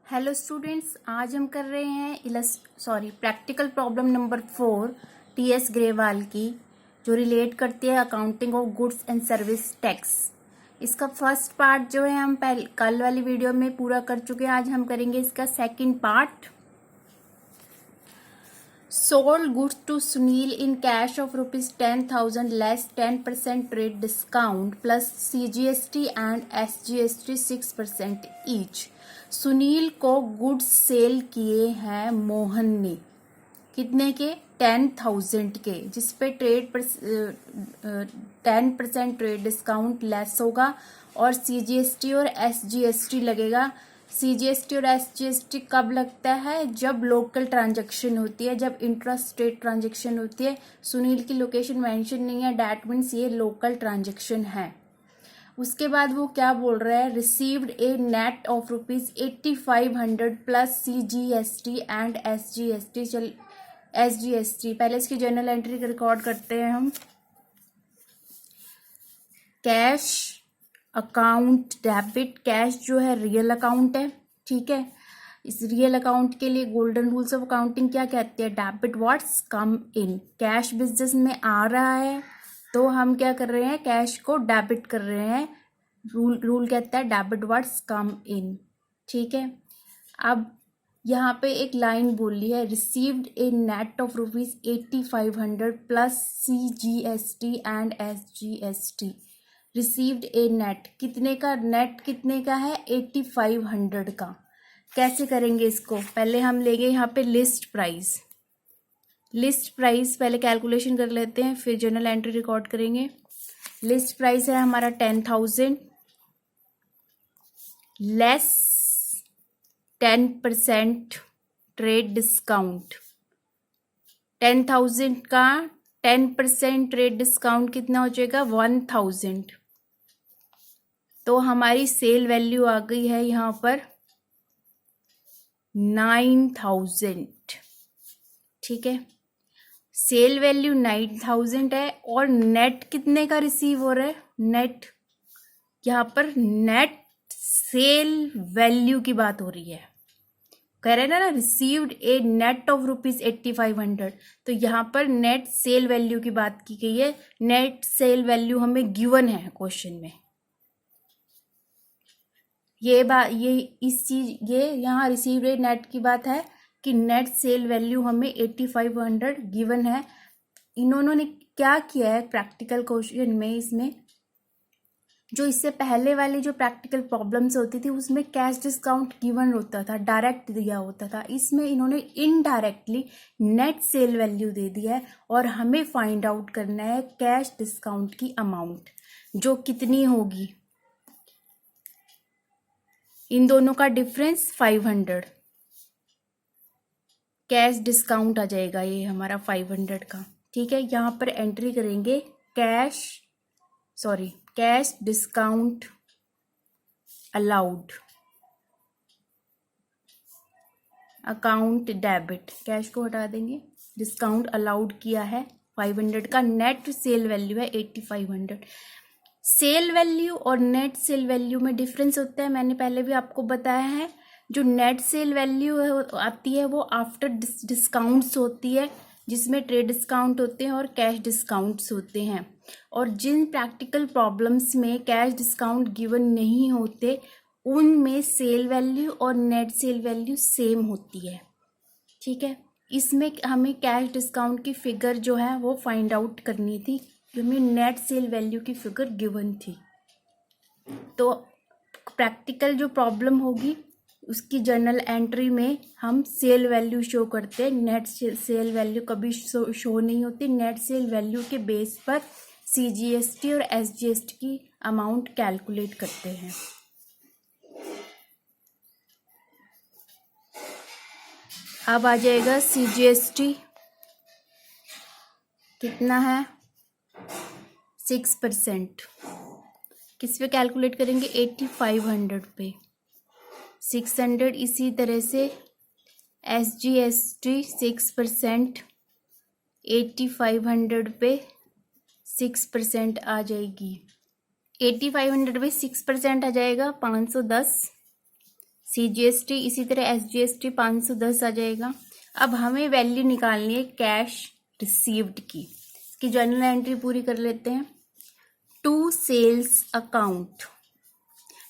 Hello students, आज हम कर रहे हैं practical problem number 4 TS Grewal की, जो रिलेट करती है accounting of goods and service tax. इसका फर्स्ट पार्ट जो है हम कल वाली वीडियो में पूरा कर चुके हैं। आज हम करेंगे इसका second part. Sold goods to Sunil in cash of ₹10,000 less 10% trade discount plus CGST and SGST 6% each. Sunil को गुड्स सेल किए हैं मोहन ने, कितने के? 10,000 के, जिसपे 10% ट्रेड डिस्काउंट लेस होगा और CGST और SGST लगेगा। CGST और SGST कब लगता है? जब लोकल ट्रांजैक्शन होती है, जब इंट्रा स्टेट ट्रांजैक्शन होती है। सुनील की लोकेशन मेंशन नहीं है, डैट मीन्स ये लोकल ट्रांजैक्शन है। उसके बाद वो क्या बोल रहा है? Received A net of ₹8,500 plus CGST and SGST। SGST पहले इसकी जर्नल एंट्री रिकॉर्ड करते हैं हम। कैश अकाउंट डेबिट, कैश जो है रियल अकाउंट है, ठीक है। इस रियल अकाउंट के लिए गोल्डन रूल्स ऑफ अकाउंटिंग क्या कहते हैं? डेबिट व्हाट्स कम इन। कैश बिजनेस में आ रहा है तो हम क्या कर रहे हैं? कैश को डेबिट कर रहे हैं। रूल कहता है डेबिट व्हाट्स कम इन, ठीक है। अब यहाँ पे एक लाइन बोली है, received A net of ₹8,500 plus CGST and SGST। Received A net, कितने का? नेट कितने का है? 8,500 का। कैसे करेंगे इसको? पहले हम लेंगे यहाँ पे लिस्ट प्राइस। लिस्ट प्राइस पहले कैलकुलेशन कर लेते हैं, फिर जर्नल एंट्री रिकॉर्ड करेंगे। लिस्ट प्राइस है हमारा 10,000 लेस 10% ट्रेड डिस्काउंट। 10,000 का 10% ट्रेड डिस्काउंट कितना हो जाएगा? 1,000। तो हमारी सेल वैल्यू आ गई है यहाँ पर 9,000, ठीक है। सेल वैल्यू 9,000 है और नेट कितने का रिसीव हो रहा है? नेट, यहाँ पर नेट सेल वैल्यू की बात हो रही है। कह रहे हैं ना रिसीव्ड ए नेट ऑफ ₹8,500, तो यहाँ पर नेट सेल वैल्यू की बात की गई है। नेट सेल वैल्यू हमें गिवन है क्वेश्चन में। ये यहाँ रिसीव्ड ए नेट की बात है कि नेट सेल वैल्यू हमें 8,500 गिवन है। इन्होंने क्या किया है प्रैक्टिकल क्वेश्चन में, इसमें जो इससे पहले वाली जो प्रैक्टिकल प्रॉब्लम्स होती थी उसमें कैश डिस्काउंट गिवन होता था, डायरेक्ट दिया होता था। इसमें इन्होंने इनडायरेक्टली नेट सेल वैल्यू दे दिया है और हमें फाइंड आउट करना है कैश डिस्काउंट की अमाउंट, जो कितनी होगी। इन दोनों का डिफरेंस 500, कैश डिस्काउंट आ जाएगा ये हमारा 500 का, ठीक है। यहाँ पर एंट्री करेंगे cash discount allowed, account debit, cash को हटा देंगे, डिस्काउंट अलाउड किया है 500 का। नेट सेल वैल्यू है 8,500। सेल वैल्यू और नेट सेल वैल्यू में डिफरेंस होता है, मैंने पहले भी आपको बताया है। जो नेट सेल वैल्यू आती है वो आफ्टर डिस्काउंट्स होती है, जिसमें ट्रेड डिस्काउंट होते हैं और कैश डिस्काउंट्स होते हैं। और जिन प्रैक्टिकल प्रॉब्लम्स में कैश डिस्काउंट गिवन नहीं होते उनमें सेल वैल्यू और नेट सेल वैल्यू सेम होती है, ठीक है। इसमें हमें कैश डिस्काउंट की फिगर जो है वो फाइंड आउट करनी थी, हमें नेट सेल वैल्यू की फिगर गिवन थी। तो प्रैक्टिकल जो प्रॉब्लम होगी उसकी जर्नल एंट्री में हम सेल वैल्यू शो करते हैं, नेट सेल वैल्यू कभी शो नहीं होती। नेट सेल वैल्यू के बेस पर CGST और SGST की अमाउंट कैलकुलेट करते हैं। अब आ जाएगा CGST, कितना है? 6%। किस पे कैलकुलेट करेंगे? 8,500 पे। 600 इसी तरह से SGST 6%, 8,500 पे 6% आ जाएगी। 8,500 पे 6% आ जाएगा 510। CGST इसी तरह SGST 510 आ जाएगा। अब हमें वैल्यू निकालनी है कैश रिसीव्ड की। इसकी जर्नल एंट्री पूरी कर लेते हैं। To sales account,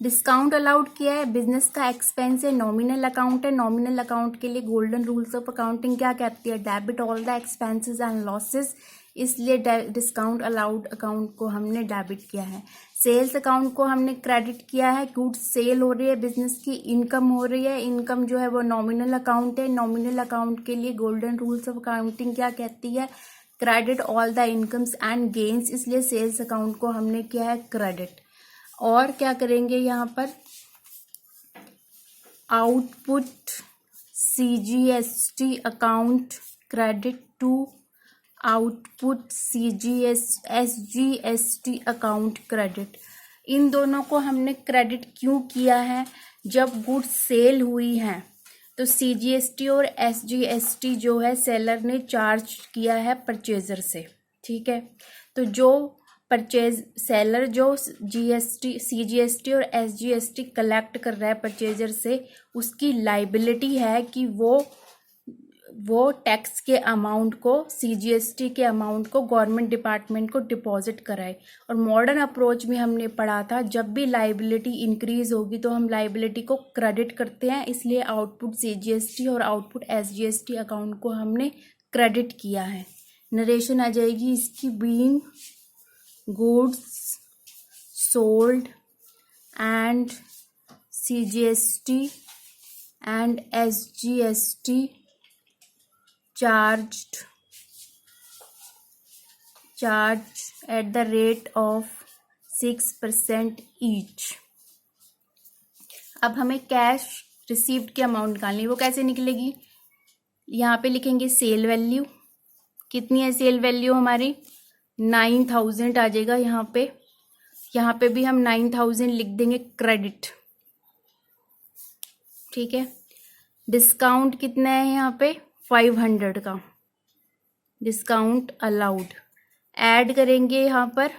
discount allowed किया है, बिजनेस का एक्सपेंस है, नॉमिनल अकाउंट है। नॉमिनल अकाउंट के लिए गोल्डन रूल्स ऑफ अकाउंटिंग क्या कहती है? Debit all the expenses and losses, इसलिए डिस्काउंट अलाउड अकाउंट को हमने डेबिट किया है। सेल्स अकाउंट को हमने क्रेडिट किया है, गुड्स सेल हो रही है, बिजनेस की इनकम हो रही है, इनकम जो है वो नॉमिनल अकाउंट है। नॉमिनल अकाउंट के लिए गोल्डन रूल्स ऑफ अकाउंटिंग क्या कहती है? Credit all the incomes and gains, इसलिए सेल्स अकाउंट को हमने किया है क्रेडिट। और क्या करेंगे यहाँ पर? Output CGST account credit to output SGST account credit. इन दोनों को हमने क्रेडिट क्यों किया है? जब गुड्स सेल हुई हैं तो CGST और SGST जो है सेलर ने चार्ज किया है परचेजर से, ठीक है। तो जो परचेज सेलर जो CGST और SGST कलेक्ट कर रहा है परचेजर से, उसकी लाइबिलिटी है कि वो टैक्स के अमाउंट को, CGST के अमाउंट को गवर्नमेंट डिपार्टमेंट को डिपॉजिट कराए। और मॉडर्न अप्रोच में हमने पढ़ा था जब भी लाइबिलिटी इंक्रीज होगी तो हम लाइबिलिटी को क्रेडिट करते हैं, इसलिए आउटपुट CGST और आउटपुट SGST अकाउंट को हमने क्रेडिट किया है। नरेशन आ जाएगी इसकी, being goods sold and CGST and SGST charged at the rate of 6% each। अब हमें कैश रिसीव्ड की अमाउंट निकालनी है, वो कैसे निकलेगी? यहाँ पे लिखेंगे सेल वैल्यू, कितनी है सेल वैल्यू हमारी? 9000 आ जाएगा। यहाँ पे भी हम 9000 लिख देंगे क्रेडिट, ठीक है। डिस्काउंट कितना है यहाँ पे? 500 का डिस्काउंट अलाउड। ऐड करेंगे यहाँ पर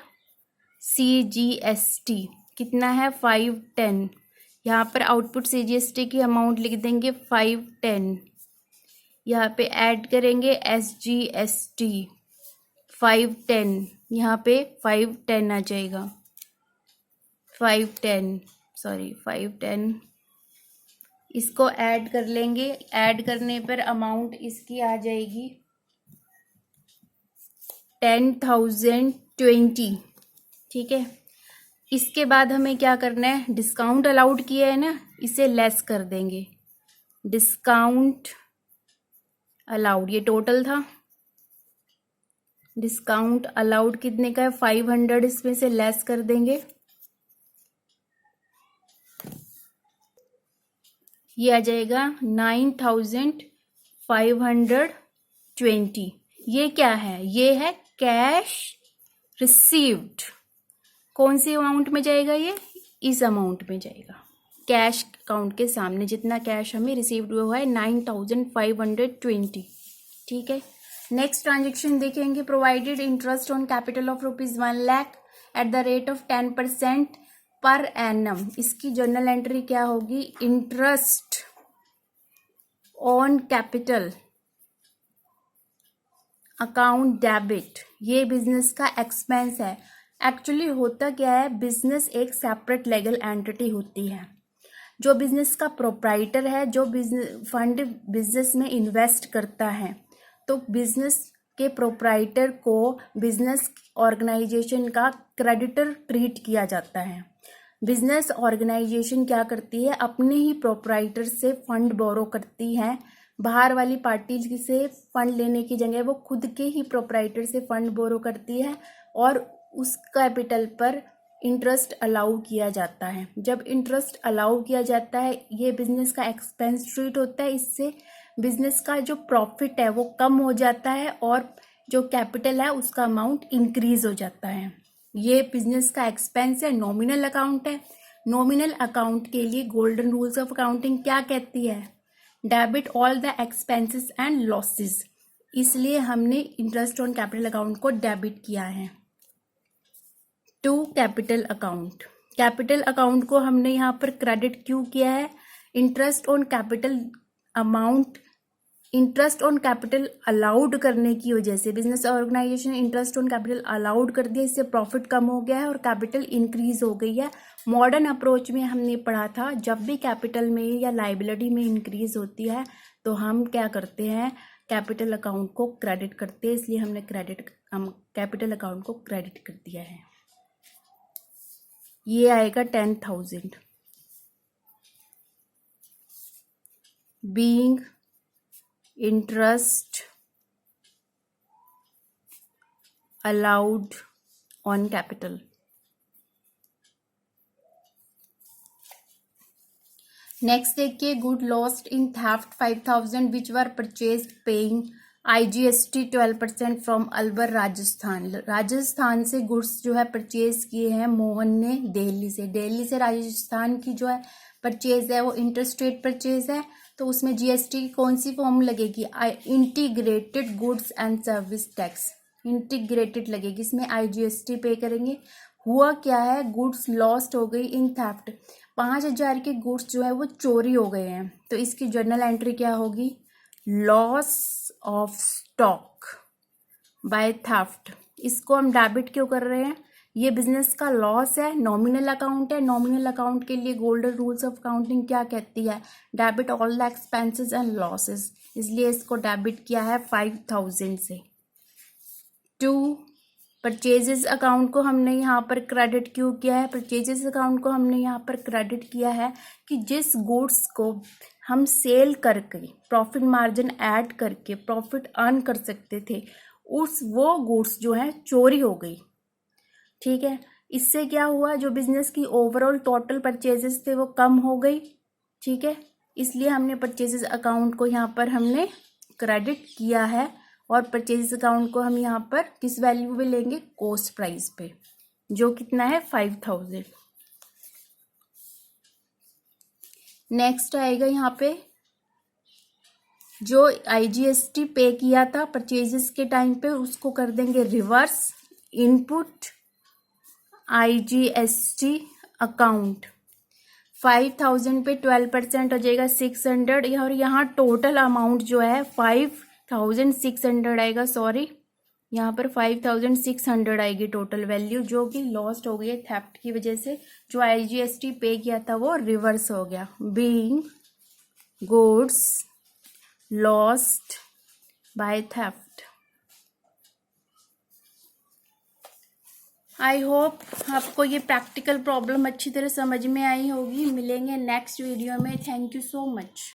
CGST कितना है? 510। यहाँ पर आउटपुट CGST की अमाउंट लिख देंगे 510। यहाँ पे ऐड करेंगे SGST 510, यहाँ पे 510 आ जाएगा। 510 इसको ऐड कर लेंगे। ऐड करने पर अमाउंट इसकी आ जाएगी 10,020, ठीक है। इसके बाद हमें क्या करना है? डिस्काउंट अलाउड किया है ना, इसे लेस कर देंगे। डिस्काउंट अलाउड ये टोटल था, डिस्काउंट अलाउड कितने का है? 500, इसमें से लेस कर देंगे, ये आ जाएगा 9,520। ये क्या है? ये है कैश रिसीव्ड। कौन सी अमाउंट में जाएगा ये? इस अमाउंट में जाएगा। कैश अकाउंट के सामने जितना कैश हमें रिसीव्ड हुआ है 9,520, ठीक है। नेक्स्ट ट्रांजेक्शन देखेंगे। Provided interest on capital of ₹1 lakh at the rate of 10% per annum. इसकी जर्नल एंट्री क्या होगी? Interest on capital account debit, ये बिजनेस का एक्सपेंस है। एक्चुअली होता क्या है, बिजनेस एक सेपरेट लीगल एंटिटी होती है। जो बिजनेस का प्रोप्राइटर है, जो फंड बिजनेस में इन्वेस्ट करता है, तो बिजनेस के प्रोप्राइटर को बिजनेस ऑर्गेनाइजेशन का क्रेडिटर ट्रीट किया जाता है। बिजनेस ऑर्गेनाइजेशन क्या करती है? अपने ही प्रोप्राइटर से फंड बोरो करती है। बाहर वाली पार्टी से फंड लेने की जगह वो खुद के ही प्रोप्राइटर से फंड बोरो करती है और उस कैपिटल पर इंटरेस्ट अलाउ किया जाता है। जब इंटरेस्ट अलाउ किया जाता है, ये बिजनेस का एक्सपेंस ट्रीट होता है। इससे बिजनेस का जो प्रॉफिट है वो कम हो जाता है और जो कैपिटल है उसका अमाउंट इंक्रीज हो जाता है। ये बिजनेस का एक्सपेंस है, नॉमिनल अकाउंट है। नॉमिनल अकाउंट के लिए गोल्डन रूल्स ऑफ अकाउंटिंग क्या कहती है? Debit all the expenses and losses, इसलिए हमने इंटरेस्ट ऑन कैपिटल अकाउंट को डेबिट किया है। To capital account, capital account को हमने यहाँ पर क्रेडिट क्यों किया है? Interest on capital amount, interest on capital allowed करने की वजह से बिजनेस ऑर्गेनाइजेशन ने इंटरेस्ट ऑन कैपिटल अलाउड कर दिया, इससे प्रॉफिट कम हो गया है और कैपिटल इंक्रीज हो गई है। मॉडर्न अप्रोच में हमने पढ़ा था जब भी कैपिटल में या लाइबिलिटी में इंक्रीज होती है तो हम क्या करते हैं, कैपिटल अकाउंट को क्रेडिट करते हैं, इसलिए हमने कैपिटल अकाउंट को क्रेडिट कर दिया है। ये आएगा 10,000 being interest allowed on capital. Next देखिए, good lost in theft 5,000 which were purchase paying IGST 12% from Alwar Rajasthan. Rajasthan से गुड्स जो है परचेज किए हैं मोहन ने दिल्ली से राजस्थान की जो है परचेज है वो इंटरस्टेट परचेज है, तो उसमें GST की कौन सी फॉर्म लगेगी, integrated goods and service tax, integrated लगेगी, इसमें IGST पे करेंगे। हुआ क्या है, गुड्स लॉस्ट हो गई इन थेफ्ट, 5,000 के गुड्स जो है वो चोरी हो गए हैं, तो इसकी जर्नल एंट्री क्या होगी, loss of stock by theft. इसको हम डेबिट क्यों कर रहे हैं, ये बिजनेस का लॉस है, नॉमिनल अकाउंट है, नॉमिनल अकाउंट के लिए गोल्डन रूल्स ऑफ अकाउंटिंग क्या कहती है, debit all the expenses and losses, इसलिए इसको डेबिट किया है 5,000 से। 2 परचेजेस अकाउंट को हमने यहाँ पर क्रेडिट क्यों किया है, परचेजेस अकाउंट को हमने यहाँ पर क्रेडिट किया है कि जिस गुड्स को हम सेल करके प्रॉफिट मार्जिन ऐड करके प्रॉफिट अर्न कर सकते थे, वो गुड्स जो है चोरी हो गई। ठीक है, इससे क्या हुआ, जो बिजनेस की ओवरऑल टोटल परचेजेस थे वो कम हो गई। ठीक है, इसलिए हमने परचेजेस अकाउंट को यहाँ पर हमने क्रेडिट किया है, और परचेजेस अकाउंट को हम यहाँ पर किस वैल्यू पे लेंगे, कॉस्ट प्राइस पे, जो कितना है 5,000। नेक्स्ट आएगा यहाँ पे जो IGST पे किया था परचेजेस के टाइम पे, उसको कर देंगे रिवर्स, इनपुट IGST अकाउंट, 5,000 पे 12% हो जाएगा 600, और यहाँ टोटल अमाउंट जो है 5,600 आएगा, सॉरी यहाँ पर 5,600 आएगी टोटल वैल्यू, जो कि लॉस्ट हो गई है थेफ्ट की वजह से। जो IGST पे किया था वो रिवर्स हो गया, being goods lost by theft. I hope आपको ये प्रैक्टिकल प्रॉब्लम अच्छी तरह समझ में आई होगी। मिलेंगे नेक्स्ट वीडियो में। Thank you so much.